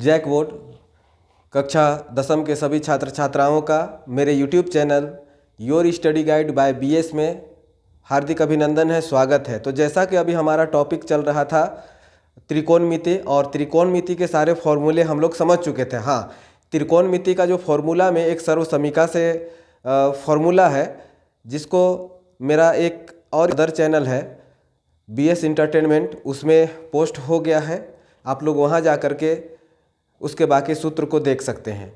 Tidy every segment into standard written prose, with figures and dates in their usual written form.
जैकबोर्ड कक्षा 10वीं के सभी छात्र छात्राओं का मेरे YouTube channel your study guide by BS में हार्दिक अभिनंदन है, स्वागत है। तो जैसा कि अभी हमारा टॉपिक चल रहा था त्रिकोणमिति, और त्रिकोणमिति के सारे फॉर्मूले हम लोग समझ चुके थे। हाँ, त्रिकोणमिति का जो फॉर्मूला में एक सर्वसमीका से फॉर्मूला है, जिसको मेरा एक और अदर चैनल है BS इंटरटेनमेंट, उसमें पोस्ट हो गया है। आप लोग वहाँ जा कर के उसके बाकी सूत्र को देख सकते हैं।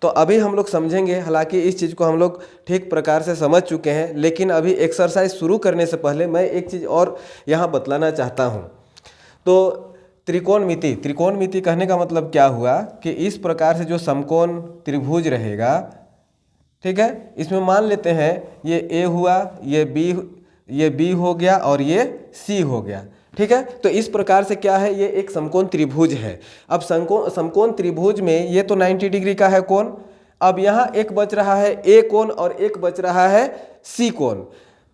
तो अभी हम लोग समझेंगे, हालांकि इस चीज़ को हम लोग ठीक प्रकार से समझ चुके हैं, लेकिन अभी एक्सरसाइज शुरू करने से पहले मैं एक चीज़ और यहाँ बतलाना चाहता हूँ। तो त्रिकोणमिति कहने का मतलब क्या हुआ कि इस प्रकार से जो समकोण त्रिभुज रहेगा, ठीक है, इसमें मान लेते हैं ये A हुआ, ये B हो गया और ये C हो गया, ठीक है। तो इस प्रकार से क्या है, ये एक समकोण त्रिभुज है। अब समकोण त्रिभुज में ये तो 90 डिग्री का है कोण। अब यहाँ एक बच रहा है A कोण और एक बच रहा है C कोण।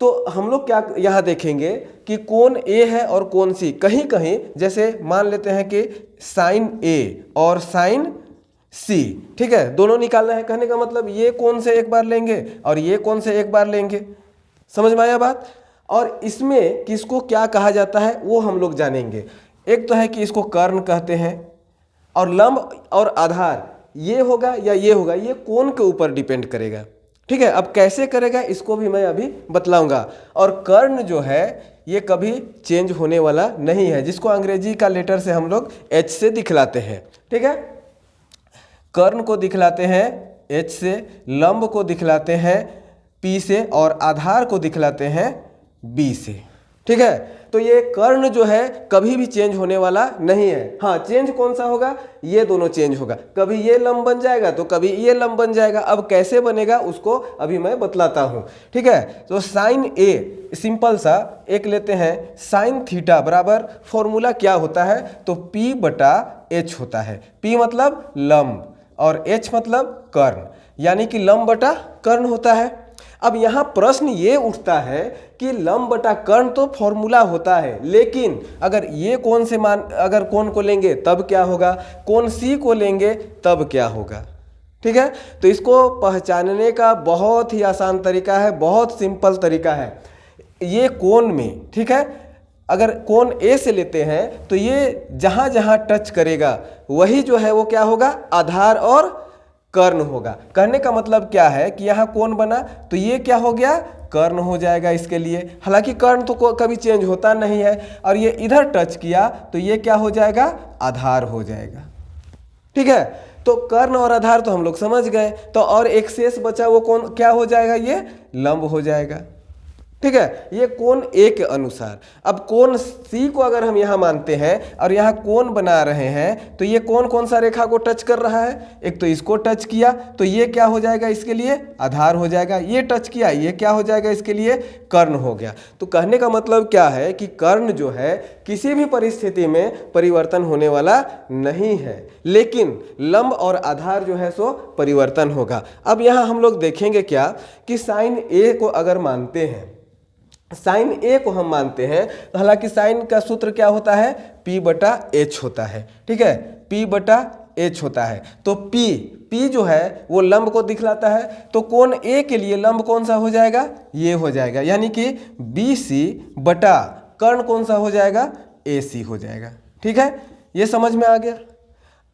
तो हम लोग क्या यहाँ देखेंगे कि कोण A है और कोण C, कहीं कहीं जैसे मान लेते हैं कि साइन A और साइन C, ठीक है, दोनों निकालना है। कहने का मतलब ये कोण से एक बार लेंगे और ये कोण से एक बार लेंगे। समझ में आया बात? और इसमें किसको क्या कहा जाता है वो हम लोग जानेंगे। एक तो है कि इसको कर्ण कहते हैं, और लंब और आधार ये होगा या ये होगा, ये कोण के ऊपर डिपेंड करेगा, ठीक है। अब कैसे करेगा इसको भी मैं अभी बतलाऊंगा। और कर्ण जो है ये कभी चेंज होने वाला नहीं है, जिसको अंग्रेजी का लेटर से हम लोग H से दिखलाते हैं, ठीक है। कर्ण को दिखलाते हैं H से, लंब को दिखलाते हैं P से और आधार को दिखलाते हैं B से, ठीक है। तो ये कर्ण जो है कभी भी चेंज होने वाला नहीं है। हाँ, चेंज कौन सा होगा, ये दोनों चेंज होगा, कभी ये लंब बन जाएगा तो कभी ये लंब बन जाएगा। अब कैसे बनेगा उसको अभी मैं बतलाता हूँ, ठीक है। तो साइन A सिंपल सा एक लेते हैं, साइन थीटा बराबर फॉर्मूला क्या होता है, तो P/H होता है। P मतलब लंब और H मतलब कर्ण, यानी कि लंब बटा कर्ण होता है। अब यहाँ प्रश्न ये उठता है कि लंब बटा कर्ण तो फॉर्मूला होता है, लेकिन अगर ये कोण से अगर कोण को लेंगे तब क्या होगा, कोण C को लेंगे तब क्या होगा, ठीक है। तो इसको पहचानने का बहुत ही आसान तरीका है, बहुत सिंपल तरीका है। ये कोण में, ठीक है, अगर कोण A से लेते हैं तो ये जहाँ जहाँ टच करेगा वही जो है वो क्या होगा, आधार और कर्ण होगा। कहने का मतलब क्या है कि यहाँ कोण बना तो ये क्या हो गया, कर्ण हो जाएगा इसके लिए। हालांकि कर्ण तो कभी चेंज होता नहीं है, और ये इधर टच किया तो ये क्या हो जाएगा, आधार हो जाएगा, ठीक है। तो कर्ण और आधार तो हम लोग समझ गए। तो और एक शेष बचा वो कौन क्या हो जाएगा, ये लंब हो जाएगा, ठीक है। ये कोण A के अनुसार। अब कोण C को अगर हम यहाँ मानते हैं और यहाँ कोण बना रहे हैं तो ये कौन सा रेखा को टच कर रहा है, एक तो इसको टच किया तो ये क्या हो जाएगा, इसके लिए आधार हो जाएगा। ये टच किया, ये क्या हो जाएगा, इसके लिए कर्ण हो गया। तो कहने का मतलब क्या है कि कर्ण जो है किसी भी परिस्थिति में परिवर्तन होने वाला नहीं है, लेकिन लंब और आधार जो है सो परिवर्तन होगा। अब यहाँ हम लोग देखेंगे क्या कि साइन A को अगर मानते हैं, साइन A को हम मानते हैं, तो हालांकि साइन का सूत्र क्या होता है, P/H होता है, ठीक है, P/H होता है। तो P जो है वो लंब को दिखलाता है, तो कोण A के लिए लंब कौन सा हो जाएगा, ये हो जाएगा, यानी कि BC बटा कर्ण कौन सा हो जाएगा, AC हो जाएगा, ठीक है। ये समझ में आ गया।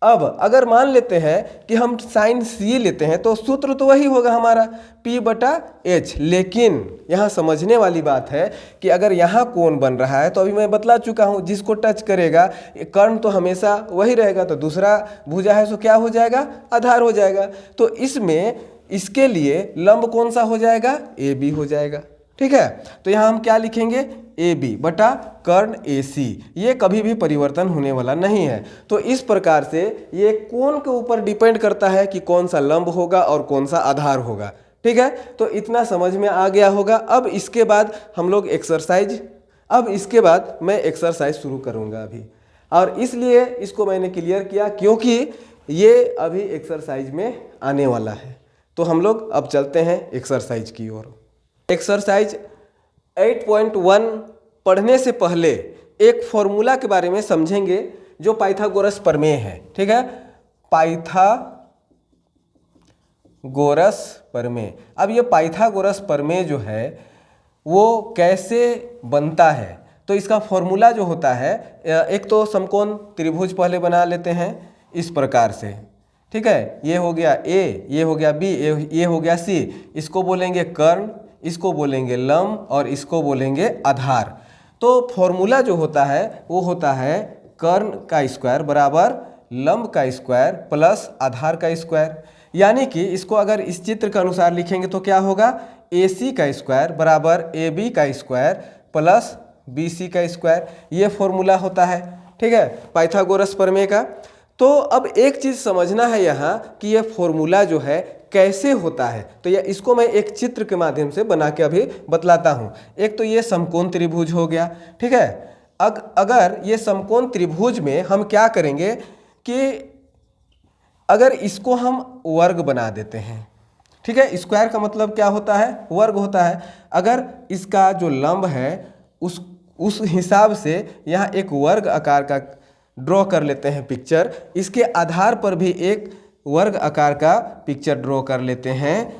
अब अगर मान लेते हैं कि हम साइन C लेते हैं तो सूत्र तो वही होगा हमारा P/H, लेकिन यहाँ समझने वाली बात है कि अगर यहाँ कोण बन रहा है तो अभी मैं बतला चुका हूँ, जिसको टच करेगा कर्ण तो हमेशा वही रहेगा, तो दूसरा भुजा है सो क्या हो जाएगा, आधार हो जाएगा। तो इसमें इसके लिए लंब कौन सा हो जाएगा, AB हो जाएगा, ठीक है। तो यहाँ हम क्या लिखेंगे, AB बटा कर्ण AC, ये कभी भी परिवर्तन होने वाला नहीं है। तो इस प्रकार से ये कोण के ऊपर डिपेंड करता है कि कौन सा लंब होगा और कौन सा आधार होगा, ठीक है। तो इतना समझ में आ गया होगा। अब इसके बाद हम लोग इसके बाद मैं एक्सरसाइज शुरू करूँगा अभी, और इसलिए इसको मैंने क्लियर किया क्योंकि ये अभी एक्सरसाइज में आने वाला है। तो हम लोग अब चलते हैं एक्सरसाइज की ओर। एक्सरसाइज 8.1 पढ़ने से पहले एक फॉर्मूला के बारे में समझेंगे जो पाइथागोरस प्रमेय है, ठीक है। पाइथागोरस प्रमेय। अब ये पाइथागोरस प्रमेय जो है वो कैसे बनता है, तो इसका फॉर्मूला जो होता है, एक तो समकोण त्रिभुज पहले बना लेते हैं इस प्रकार से, ठीक है। ये हो गया ए, ये हो गया बी, ये हो गया सी। इसको बोलेंगे कर्ण, इसको बोलेंगे लंब और इसको बोलेंगे आधार। तो फॉर्मूला जो होता है वो होता है कर्ण का स्क्वायर बराबर लंब का स्क्वायर प्लस आधार का स्क्वायर। यानी कि इसको अगर इस चित्र के अनुसार लिखेंगे तो क्या होगा, AC का स्क्वायर बराबर AB का स्क्वायर प्लस BC का स्क्वायर। ये फॉर्मूला होता है, ठीक है, पाइथागोरस प्रमेय का। तो अब एक चीज़ समझना है यहाँ कि ये फॉर्मूला जो है कैसे होता है, तो ये इसको मैं एक चित्र के माध्यम से बना के अभी बतलाता हूँ। एक तो ये समकोण त्रिभुज हो गया, ठीक है। अगर ये समकोण त्रिभुज में हम क्या करेंगे कि अगर इसको हम वर्ग बना देते हैं, ठीक है, स्क्वायर का मतलब क्या होता है, वर्ग होता है। अगर इसका जो लंब है उस हिसाब से यहाँ एक वर्ग आकार का ड्रॉ कर लेते हैं पिक्चर, इसके आधार पर भी एक वर्ग आकार का पिक्चर ड्रॉ कर लेते हैं,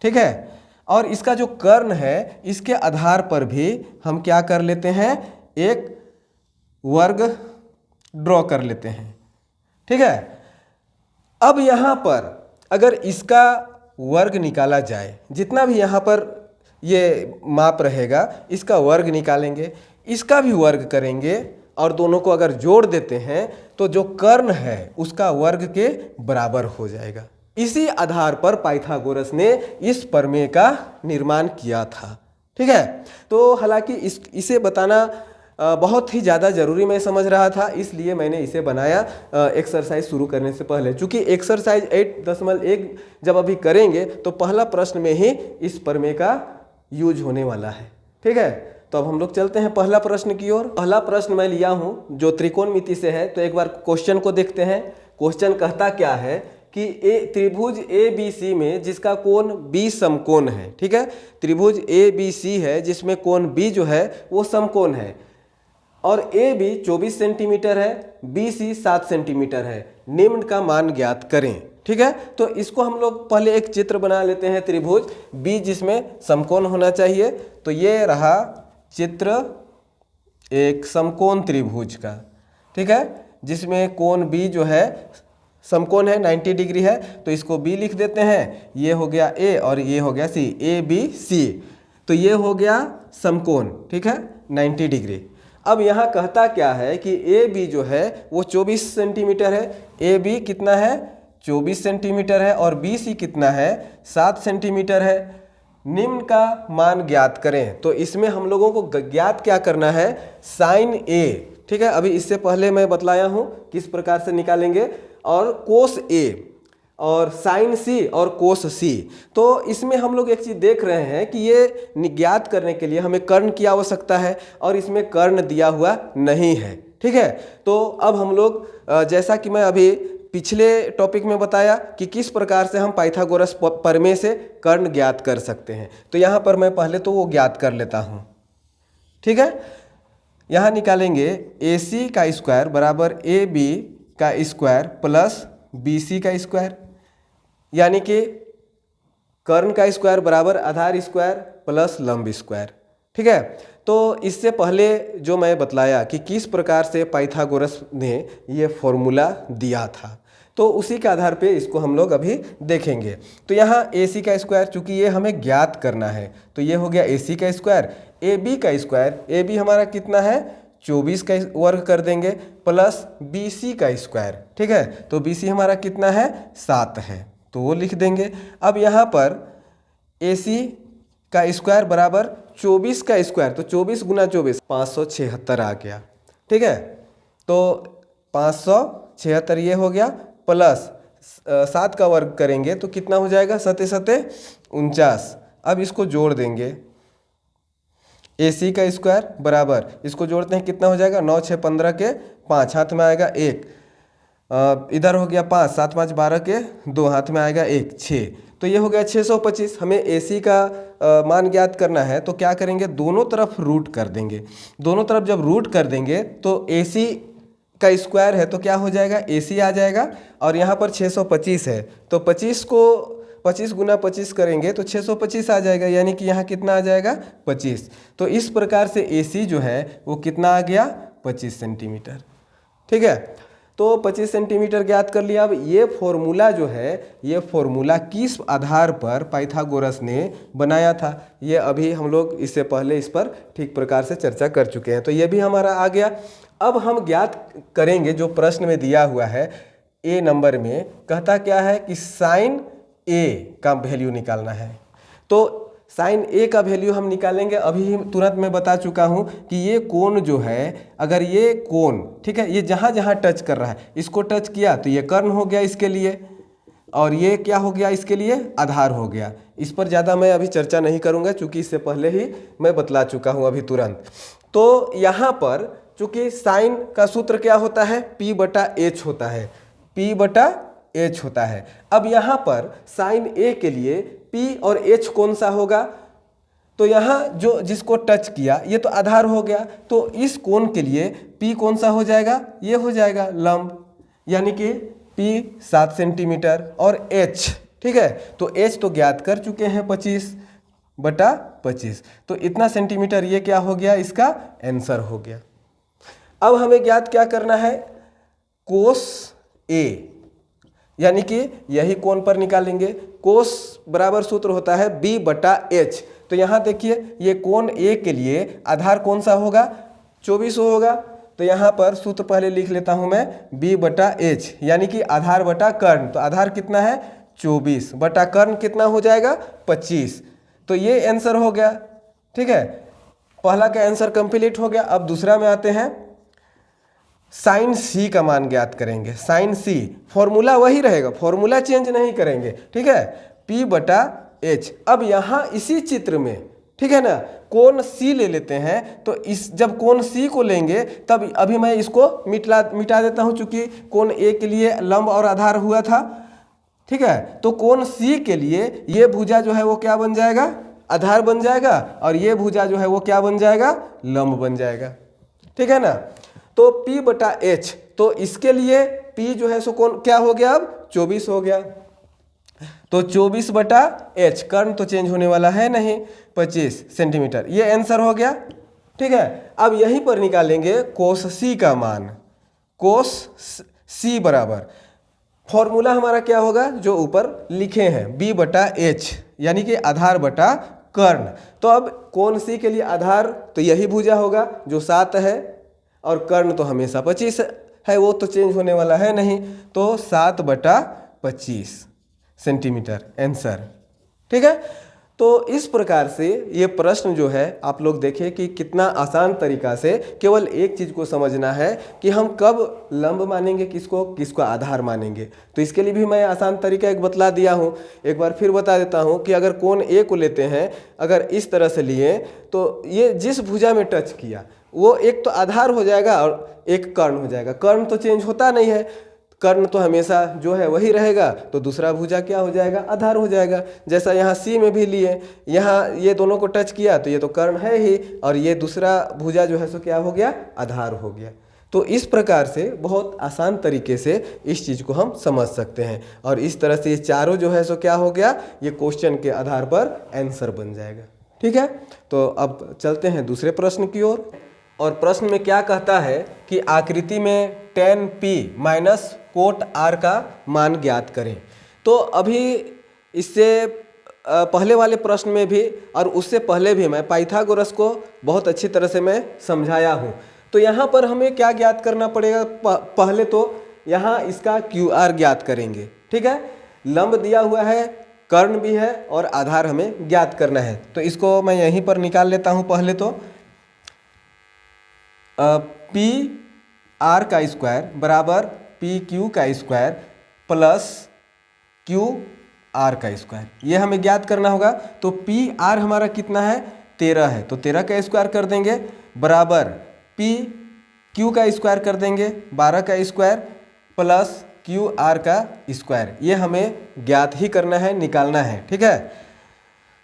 ठीक है। और इसका जो कर्ण है इसके आधार पर भी हम क्या कर लेते हैं, एक वर्ग ड्रॉ कर लेते हैं, ठीक है। अब यहाँ पर अगर इसका वर्ग निकाला जाए, जितना भी यहाँ पर ये माप रहेगा इसका वर्ग निकालेंगे, इसका भी वर्ग करेंगे और दोनों को अगर जोड़ देते हैं तो जो कर्ण है उसका वर्ग के बराबर हो जाएगा। इसी आधार पर पाइथागोरस ने इस प्रमेय का निर्माण किया था, ठीक है। तो हालांकि इसे बताना बहुत ही ज़्यादा ज़रूरी मैं समझ रहा था, इसलिए मैंने इसे बनाया एक्सरसाइज शुरू करने से पहले। चूँकि एक्सरसाइज 8.1 जब अभी करेंगे तो पहला प्रश्न में ही इस प्रमेय का यूज होने वाला है, ठीक है। तो अब हम लोग चलते हैं पहला प्रश्न की ओर। पहला प्रश्न मैं लिया हूँ जो त्रिकोणमिति से है, तो एक बार क्वेश्चन को देखते हैं। क्वेश्चन कहता क्या है कि त्रिभुज ABC में जिसका कोण B समकोण है, ठीक है, त्रिभुज ABC है जिसमें कोण B जो है वो समकोण है और AB 24 सेंटीमीटर है, BC 7 सेंटीमीटर है। निम्न का मान ज्ञात करें, ठीक है। तो इसको हम लोग पहले एक चित्र बना लेते हैं त्रिभुज B जिसमें समकोण होना चाहिए। तो ये रहा चित्र एक समकोण त्रिभुज का, ठीक है, जिसमें कोण B जो है समकोण है, 90 डिग्री है, तो इसको B लिख देते हैं। ये हो गया A और ये हो गया C, ABC। तो ये हो गया समकोण, ठीक है, 90 डिग्री। अब यहाँ कहता क्या है कि AB जो है वो 24 सेंटीमीटर है, AB कितना है 24 सेंटीमीटर है और BC कितना है 7 सेंटीमीटर है। निम्न का मान ज्ञात करें। तो इसमें हम लोगों को ज्ञात क्या करना है, साइन A, ठीक है। अभी इससे पहले मैं बतलाया हूँ किस प्रकार से निकालेंगे, और कोस A और साइन C और कोस C। तो इसमें हम लोग एक चीज़ देख रहे हैं कि ये ज्ञात करने के लिए हमें कर्ण की आवश्यकता है और इसमें कर्ण दिया हुआ नहीं है, ठीक है। तो अब हम लोग जैसा कि मैं अभी पिछले टॉपिक में बताया कि किस प्रकार से हम पाइथागोरस प्रमेय से कर्ण ज्ञात कर सकते हैं, तो यहाँ पर मैं पहले तो वो ज्ञात कर लेता हूँ, ठीक है। यहाँ निकालेंगे AC का स्क्वायर बराबर AB का स्क्वायर प्लस BC का स्क्वायर, यानी कि कर्ण का स्क्वायर बराबर आधार स्क्वायर प्लस लंब स्क्वायर, ठीक है। तो इससे पहले जो मैं बतलाया कि किस प्रकार से पाइथागोरस ने ये फॉर्मूला दिया था, तो उसी के आधार पे इसको हम लोग अभी देखेंगे। तो यहाँ AC का स्क्वायर, चूँकि ये हमें ज्ञात करना है, तो ये हो गया AC का स्क्वायर। AB का स्क्वायर, AB हमारा कितना है 24 का वर्ग कर देंगे प्लस BC का स्क्वायर, ठीक है। तो BC हमारा कितना है 7 है, तो वो लिख देंगे। अब यहाँ पर AC का स्क्वायर बराबर 24 का स्क्वायर, तो 24 गुना 24 576 आ गया, ठीक है। तो 576 ये हो गया प्लस 7 का वर्ग करेंगे तो कितना हो जाएगा 7 7 49। अब इसको जोड़ देंगे, AC का स्क्वायर बराबर, इसको जोड़ते हैं कितना हो जाएगा 9 6 15 के 5, हाथ में आएगा 1, इधर हो गया 5 7 5 12 के 2, हाथ में आएगा 1 6, तो ये हो गया 625। हमें AC का मान ज्ञात करना है, तो क्या करेंगे दोनों तरफ रूट कर देंगे। दोनों तरफ जब रूट कर देंगे तो AC का स्क्वायर है तो क्या हो जाएगा, AC आ जाएगा। और यहाँ पर 625 है तो 25 को 25 गुना 25 करेंगे तो 625 आ जाएगा, यानी कि यहाँ कितना आ जाएगा, 25। तो इस प्रकार से AC जो है वो कितना आ गया, 25 सेंटीमीटर। ठीक है, तो 25 सेंटीमीटर ज्ञात कर लिया। अब ये फॉर्मूला जो है, ये फॉर्मूला किस आधार पर पाइथागोरस ने बनाया था, ये अभी हम लोग इससे पहले इस पर ठीक प्रकार से चर्चा कर चुके हैं, तो ये भी हमारा आ गया। अब हम ज्ञात करेंगे जो प्रश्न में दिया हुआ है A नंबर में, कहता क्या है कि साइन A का वैल्यू निकालना है। तो साइन A का वैल्यू हम निकालेंगे। अभी तुरंत मैं बता चुका हूँ कि ये कोण जो है, अगर ये कोण, ठीक है, ये जहाँ जहाँ टच कर रहा है, इसको टच किया तो ये कर्ण हो गया इसके लिए, और ये क्या हो गया इसके लिए, आधार हो गया। इस पर ज़्यादा मैं अभी चर्चा नहीं करूँगा क्योंकि इससे पहले ही मैं बतला चुका हूँ अभी तुरंत। तो यहाँ पर चूँकि साइन का सूत्र क्या होता है, P/H होता है, P/H होता है। अब यहाँ पर साइन A के लिए P और H कौन सा होगा, तो यहाँ जो जिसको टच किया ये तो आधार हो गया, तो इस कोण के लिए P कौन सा हो जाएगा, ये हो जाएगा लंब, यानी कि P 7 सेंटीमीटर और H, ठीक है, तो H तो ज्ञात कर चुके हैं 25/25, तो इतना सेंटीमीटर ये क्या हो गया, इसका आंसर हो गया। अब हमें ज्ञात क्या करना है, कोस A, यानी कि यही कोण पर निकालेंगे। कोस बराबर सूत्र होता है B/H। तो यहाँ देखिए ये कोण A के लिए आधार कौन सा होगा, 24 होगा। तो यहाँ पर सूत्र पहले लिख लेता हूँ मैं, B/H, यानी कि आधार बटा कर्ण। तो आधार कितना है, 24 बटा कर्ण कितना हो जाएगा, 25। तो ये आंसर हो गया। ठीक है, पहला का आंसर कंप्लीट हो गया। अब दूसरा में आते हैं, साइन C का मान ज्ञात करेंगे। साइन C फॉर्मूला वही रहेगा, फॉर्मूला चेंज नहीं करेंगे, ठीक है, P/H। अब यहाँ इसी चित्र में, ठीक है ना, कोण C ले लेते हैं। तो इस जब कोण C को लेंगे तब अभी मैं इसको मिटा देता हूँ, चूंकि कोण A के लिए लंब और आधार हुआ था, ठीक है। तो कोण C के लिए ये भुजा जो है वो क्या बन जाएगा, आधार बन जाएगा, और ये भुजा जो है वो क्या बन जाएगा, लंब बन जाएगा, ठीक है ना। तो P/H, तो इसके लिए P जो है सो कौन क्या हो गया, अब 24 हो गया। तो 24/H, कर्ण तो चेंज होने वाला है नहीं, 25 सेंटीमीटर, ये आंसर हो गया। ठीक है, अब यहीं पर निकालेंगे कोस C का मान। कोस C बराबर फॉर्मूला हमारा क्या होगा, जो ऊपर लिखे हैं, B/H, यानी कि आधार बटा कर्ण। तो अब कोण C के लिए आधार तो यही भुजा होगा जो 7 है, और कर्ण तो हमेशा 25 है, वो तो चेंज होने वाला है नहीं। तो 7/25 सेंटीमीटर आंसर। ठीक है, तो इस प्रकार से ये प्रश्न जो है, आप लोग देखिए कि कितना आसान तरीका से, केवल एक चीज़ को समझना है कि हम कब लंब मानेंगे किसको, किसको आधार मानेंगे। तो इसके लिए भी मैं आसान तरीका एक बतला दिया हूँ, एक बार फिर बता देता हूँ कि अगर कोण A को लेते हैं, अगर इस तरह से लिए तो ये जिस भुजा में टच किया वो एक तो आधार हो जाएगा और एक कर्ण हो जाएगा। कर्ण तो चेंज होता नहीं है, कर्ण तो हमेशा जो है वही रहेगा, तो दूसरा भुजा क्या हो जाएगा, आधार हो जाएगा। जैसा यहाँ C में भी लिए, यहाँ ये दोनों को टच किया तो ये तो कर्ण है ही, और ये दूसरा भुजा जो है सो क्या हो गया, आधार हो गया। तो इस प्रकार से बहुत आसान तरीके से इस चीज़ को हम समझ सकते हैं, और इस तरह से ये चारों जो है सो क्या हो गया, ये क्वेश्चन के आधार पर आंसर बन जाएगा। ठीक है, तो अब चलते हैं दूसरे प्रश्न की ओर। और प्रश्न में क्या कहता है कि आकृति में tan P minus cot R का मान ज्ञात करें। तो अभी इससे पहले वाले प्रश्न में भी और उससे पहले भी मैं पाइथागोरस को बहुत अच्छी तरह से मैं समझाया हूँ। तो यहाँ पर हमें क्या ज्ञात करना पड़ेगा, पहले तो यहाँ इसका QR ज्ञात करेंगे। ठीक है, लंब दिया हुआ है, कर्ण भी है, और आधार हमें ज्ञात करना है। तो इसको मैं यहीं पर निकाल लेता हूँ। पहले तो PR का स्क्वायर बराबर PQ का स्क्वायर प्लस QR का स्क्वायर, ये हमें ज्ञात करना होगा। तो PR हमारा कितना है, 13 है, तो 13 का स्क्वायर कर देंगे, बराबर PQ का स्क्वायर कर देंगे, 12 का स्क्वायर प्लस QR का स्क्वायर, ये हमें ज्ञात ही करना है, निकालना है। ठीक है,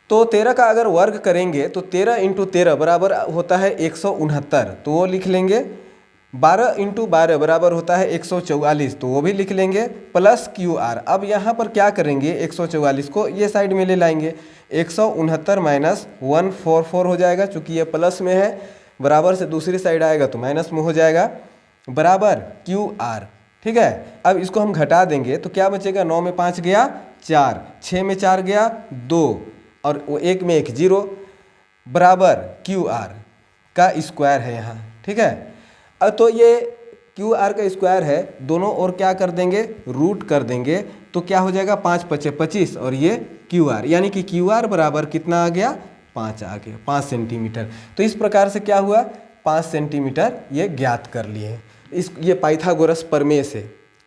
तो 13 का अगर वर्ग करेंगे तो 13 × 13 बराबर होता है 169, तो वो लिख लेंगे, 12 इंटू 12 बराबर होता है 144, तो वो भी लिख लेंगे, प्लस क्यू आर। अब यहाँ पर क्या करेंगे, 144 को ये साइड में ले लाएंगे, 169 माइनस 144 हो जाएगा, चूँकि ये प्लस में है, बराबर से दूसरी साइड आएगा तो माइनस में हो जाएगा, बराबर क्यू आर। ठीक है, अब इसको हम घटा देंगे तो क्या बचेगा, 9 में 5 गया 4, 6 में 4 गया 2, और वो 1 में 1 0, बराबर क्यू आर का स्क्वायर है यहाँ। ठीक है, अब तो ये क्यू आर का स्क्वायर है, दोनों ओर क्या कर देंगे, रूट कर देंगे, तो क्या हो जाएगा, 5 पचे 25, और ये क्यू आर, यानी कि क्यू आर बराबर कितना आ गया, 5 आ गया, 5 सेंटीमीटर। तो इस प्रकार से क्या हुआ, 5 सेंटीमीटर ये ज्ञात कर लिए ये पाइथागोरस प्रमेय से।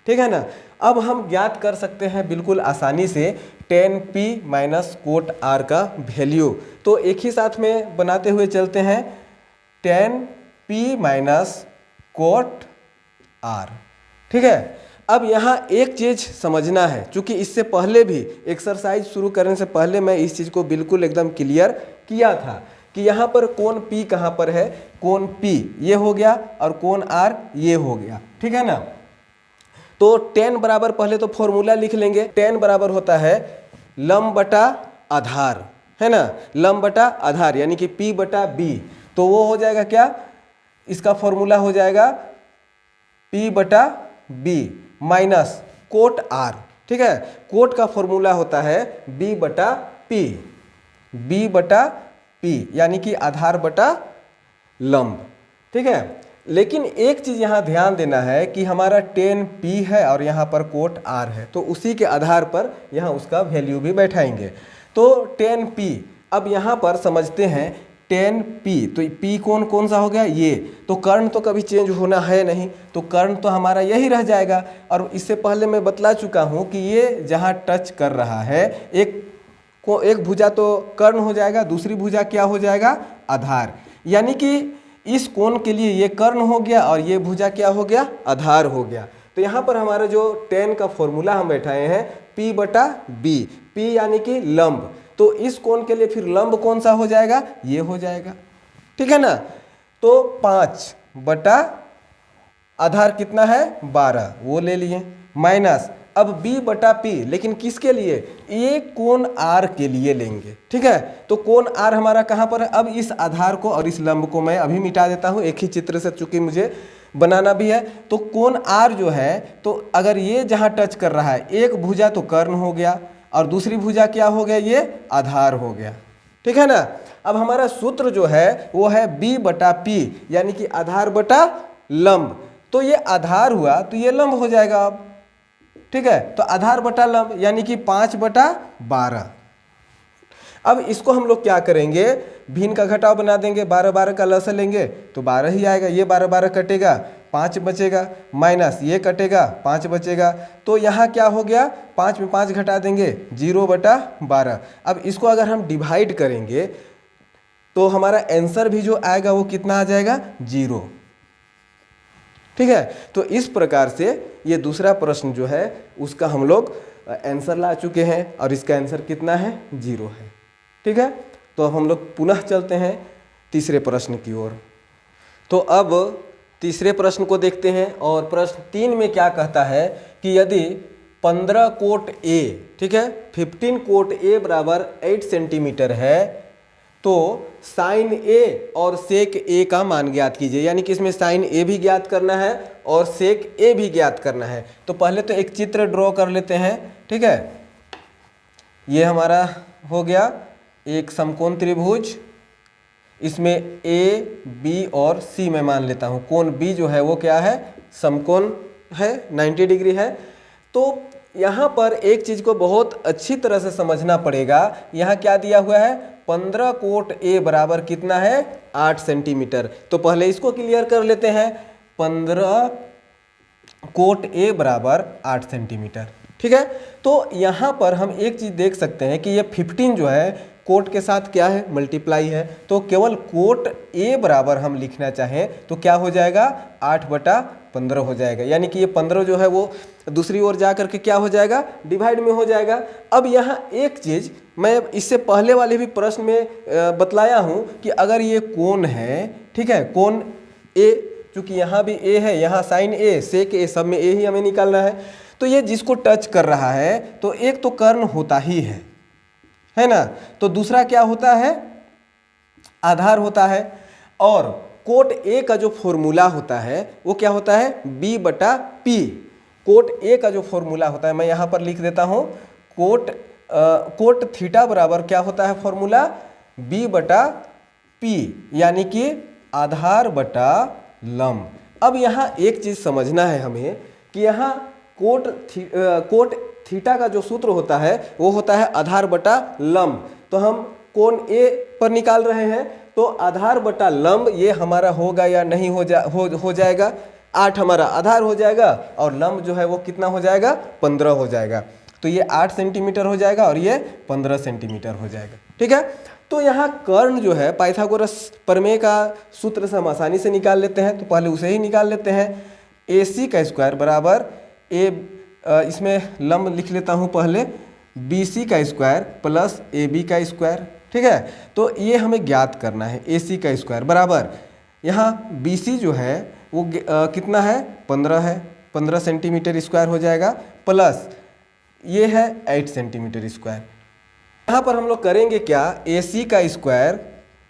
ठीक है ना। अब हम ज्ञात कर सकते हैं बिल्कुल आसानी से tan p minus cot r का वैल्यू। तो एक ही साथ में बनाते हुए चलते हैं, tan p minus cot r। ठीक है, अब यहाँ एक चीज़ समझना है, चूँकि इससे पहले भी एक्सरसाइज शुरू करने से पहले मैं इस चीज़ को बिल्कुल एकदम क्लियर किया था कि यहाँ पर कोण P कहाँ पर है, कोण P ये हो गया और कोण R ये हो गया। ठीक है ना। तो tan बराबर, पहले तो फॉर्मूला लिख लेंगे, tan बराबर होता है लंब बटा आधार, है ना, लंब बटा आधार, यानी कि P बटा B। तो वो हो जाएगा क्या, इसका फॉर्मूला हो जाएगा P बटा B माइनस कोट R। ठीक है, कोट का फॉर्मूला होता है B बटा P, B बटा P यानी कि आधार बटा लंब। ठीक है, लेकिन एक चीज़ यहाँ ध्यान देना है कि हमारा tan P है और यहाँ पर कोट R है, तो उसी के आधार पर यहाँ उसका वैल्यू भी बैठाएंगे। तो tan P, अब यहाँ पर समझते हैं tan P, तो P कौन सा हो गया, ये तो कर्ण तो कभी चेंज होना है नहीं, तो कर्ण तो हमारा यही रह जाएगा। और इससे पहले मैं बतला चुका हूँ कि ये जहाँ टच कर रहा है, एक भुजा तो कर्ण हो जाएगा, दूसरी भुजा क्या हो जाएगा, आधार, यानी कि इस कोण के लिए ये कर्ण हो गया और ये भुजा क्या हो गया, आधार हो गया। तो यहाँ पर हमारा जो tan का फॉर्मूला हम बैठाए हैं P बटा B, P यानी कि लंब, तो इस कोण के लिए फिर लंब कौन सा हो जाएगा, ये हो जाएगा। ठीक है ना। तो 5 बटा आधार कितना है, 12, वो ले लिए, माइनस अब B बटा P, लेकिन किसके लिए, ये कोण R के लिए लेंगे। ठीक है, तो कोण R हमारा कहाँ पर है, अब इस आधार को और इस लंब को मैं अभी मिटा देता हूँ एक ही चित्र से, चूंकि मुझे बनाना भी है। तो कोण R जो है, तो अगर ये जहाँ टच कर रहा है, एक भुजा तो कर्ण हो गया और दूसरी भुजा क्या हो गया, ये आधार हो गया। ठीक है ना। अब हमारा सूत्र जो है वो है B बटा P, यानी कि आधार बटा लंब, तो ये आधार हुआ तो ये लंब हो जाएगा अब। ठीक है, तो आधार बटा लंब यानी कि 5 बटा 12। अब इसको हम लोग क्या करेंगे, भिन्न का घटाव बना देंगे, 12 12 का लसा लेंगे तो 12 ही आएगा, ये 12 12 कटेगा, 5 बचेगा, माइनस ये कटेगा, 5 बचेगा, तो यहाँ क्या हो गया, 5 में 5 घटा देंगे, 0 बटा 12। अब इसको अगर हम डिवाइड करेंगे तो हमारा आंसर भी जो आएगा वो कितना आ जाएगा, 0। ठीक है, तो इस प्रकार से ये दूसरा प्रश्न जो है उसका हम लोग आंसर ला चुके हैं और इसका आंसर कितना है, 0 है। ठीक है, तो अब हम लोग पुनः चलते हैं तीसरे प्रश्न की ओर। तो अब तीसरे प्रश्न को देखते हैं, और प्रश्न 3 में क्या कहता है कि यदि 15 कोट A, ठीक है, 15 कोट A बराबर 8 सेंटीमीटर है, तो साइन A और सेक A का मान ज्ञात कीजिए। यानी कि इसमें साइन A भी ज्ञात करना है और सेक A भी ज्ञात करना है। तो पहले तो एक चित्र ड्रॉ कर लेते हैं। ठीक है, ये हमारा हो गया एक समकोण त्रिभुज, इसमें A, B और C मैं मान लेता हूँ। कोण B जो है वो क्या है, समकोण है, 90 डिग्री है। तो यहाँ पर एक चीज़ को बहुत अच्छी तरह से समझना पड़ेगा। यहाँ क्या दिया हुआ है, 15 कोट A बराबर कितना है, 8 सेंटीमीटर। तो पहले इसको क्लियर कर लेते हैं, 15 कोट A बराबर 8 सेंटीमीटर। ठीक है, तो यहाँ पर हम एक चीज़ देख सकते हैं कि ये 15 जो है कोट के साथ क्या है, मल्टीप्लाई है। तो केवल कोट A बराबर हम लिखना चाहें तो क्या हो जाएगा, 8 बटा 15 हो जाएगा। यानी कि ये 15 जो है वो दूसरी ओर जा करके क्या हो जाएगा, डिवाइड में हो जाएगा। अब यहाँ एक चीज़ मैं इससे पहले वाले भी प्रश्न में बतलाया हूँ कि अगर ये कोण है, ठीक है, कोण A चूँकि यहाँ भी ए है, यहाँ साइन ए, सेक ए, सब में ए ही हमें निकालना है। तो ये जिसको टच कर रहा है तो एक तो कर्ण होता ही है ना। तो दूसरा क्या होता है, आधार होता है। और कोट ए का जो फॉर्मूला होता है वो क्या होता है, बी बटा पी। कोट ए का जो फॉर्मूला होता है मैं यहाँ पर लिख देता हूँ, कोट थीटा बराबर क्या होता है फॉर्मूला, बी बटा पी, यानी कि आधार बटा लंब। अब यहाँ एक चीज़ समझना है हमें कि यहाँ कोट थीटा का जो सूत्र होता है वो होता है आधार बटा लंब। तो हम कोण ए पर निकाल रहे हैं, तो आधार बटा लंब ये हमारा होगा या नहीं हो जाएगा, 8 हमारा आधार हो जाएगा और लंब जो है वो कितना हो जाएगा, 15 हो जाएगा। तो ये 8 सेंटीमीटर हो जाएगा और ये 15 सेंटीमीटर हो जाएगा। ठीक है, तो यहाँ कर्ण जो है पाइथागोरस प्रमेय का सूत्र से हम आसानी से निकाल लेते हैं, तो पहले उसे ही निकाल लेते हैं। AC का स्क्वायर बराबर इसमें लंब लिख लेता हूँ पहले, BC का स्क्वायर प्लस AB का स्क्वायर। ठीक है, तो ये हमें ज्ञात करना है। AC का स्क्वायर बराबर यहाँ BC जो है वो कितना है, 15 है, 15 सेंटीमीटर स्क्वायर हो जाएगा, प्लस ये है 8 सेंटीमीटर स्क्वायर। यहाँ पर हम लोग करेंगे क्या, AC का स्क्वायर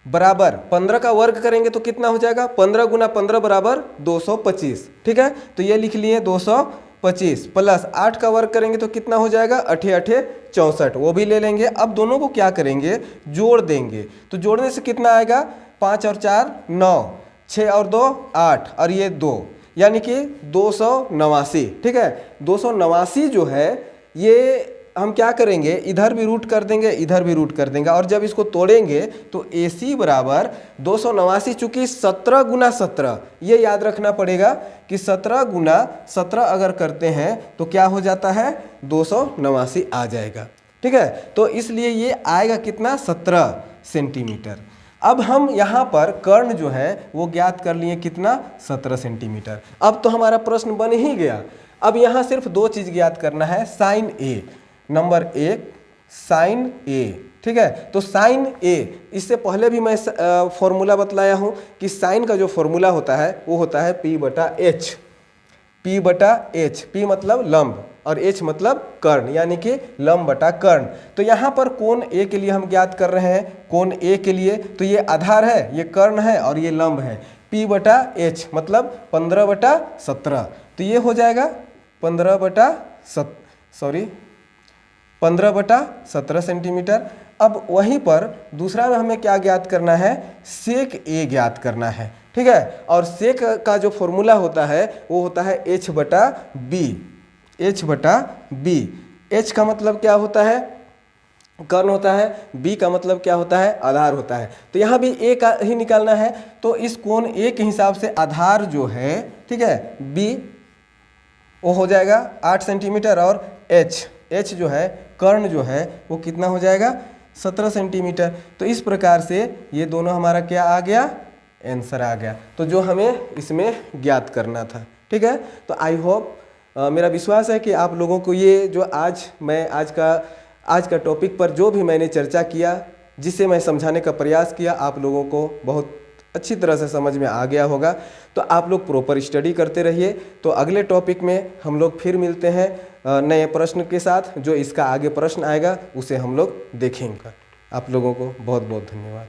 बराबर 15 का वर्ग करेंगे तो कितना हो जाएगा, 15 गुना 15 बराबर 225। ठीक है, तो ये लिख लिए 225, प्लस 8 का वर्ग करेंगे तो कितना हो जाएगा, 8 8 64, वो भी ले लेंगे। अब दोनों को क्या करेंगे, जोड़ देंगे। तो जोड़ने से कितना आएगा, 5 और 4 9, 6 और 2 8 और ये 2, यानी कि 289। ठीक है, 289 जो है ये हम क्या करेंगे, इधर भी रूट कर देंगे, इधर भी रूट कर देंगे, और जब इसको तोड़ेंगे तो AC बराबर 289, चूंकि 17 गुना 17, ये याद रखना पड़ेगा कि 17 गुना 17 अगर करते हैं तो क्या हो जाता है, 289 आ जाएगा। ठीक है, तो इसलिए ये आएगा कितना, 17 सेंटीमीटर। अब हम यहाँ पर कर्ण जो है वो ज्ञात कर लिए, कितना, 17 सेंटीमीटर। अब तो हमारा प्रश्न बन ही गया। अब यहाँ सिर्फ 2 चीज़ ज्ञात करना है, साइन ए, नंबर 1 साइन ए। ठीक है, तो साइन ए, इससे पहले भी मैं फॉर्मूला बतलाया हूँ कि साइन का जो फॉर्मूला होता है वो होता है P बटा H। P बटा H, P मतलब लंब और H मतलब कर्ण, यानी कि लंब बटा कर्ण। तो यहाँ पर कोण A के लिए हम ज्ञात कर रहे हैं, कोण A के लिए तो ये आधार है, ये कर्ण है और ये लंब है। P बटा H मतलब 15 बटा 17, तो ये हो जाएगा 15 बटा 17 सेंटीमीटर। अब वहीं पर दूसरा में हमें क्या ज्ञात करना है, सेक ए ज्ञात करना है। ठीक है, और सेक का जो फॉर्मूला होता है वो होता है H बटा B। H बटा B, H का मतलब क्या होता है, कर्ण होता है, B का मतलब क्या होता है, आधार होता है। तो यहाँ भी A का ही निकालना है, तो इस कोण A के हिसाब से आधार जो है, ठीक है, B वो हो जाएगा 8 सेंटीमीटर, और H जो है, कर्ण जो है वो कितना हो जाएगा, 17 सेंटीमीटर। तो इस प्रकार से ये दोनों हमारा क्या आ गया, आंसर आ गया, तो जो हमें इसमें ज्ञात करना था। ठीक है, तो आई होप, मेरा विश्वास है कि आप लोगों को ये जो आज का टॉपिक पर जो भी मैंने चर्चा किया, जिसे मैं समझाने का प्रयास किया, आप लोगों को बहुत अच्छी तरह से समझ में आ गया होगा। तो आप लोग प्रॉपर स्टडी करते रहिए। तो अगले टॉपिक में हम लोग फिर मिलते हैं नए प्रश्न के साथ। जो इसका आगे प्रश्न आएगा उसे हम लोग देखेंगे। आप लोगों को बहुत बहुत धन्यवाद।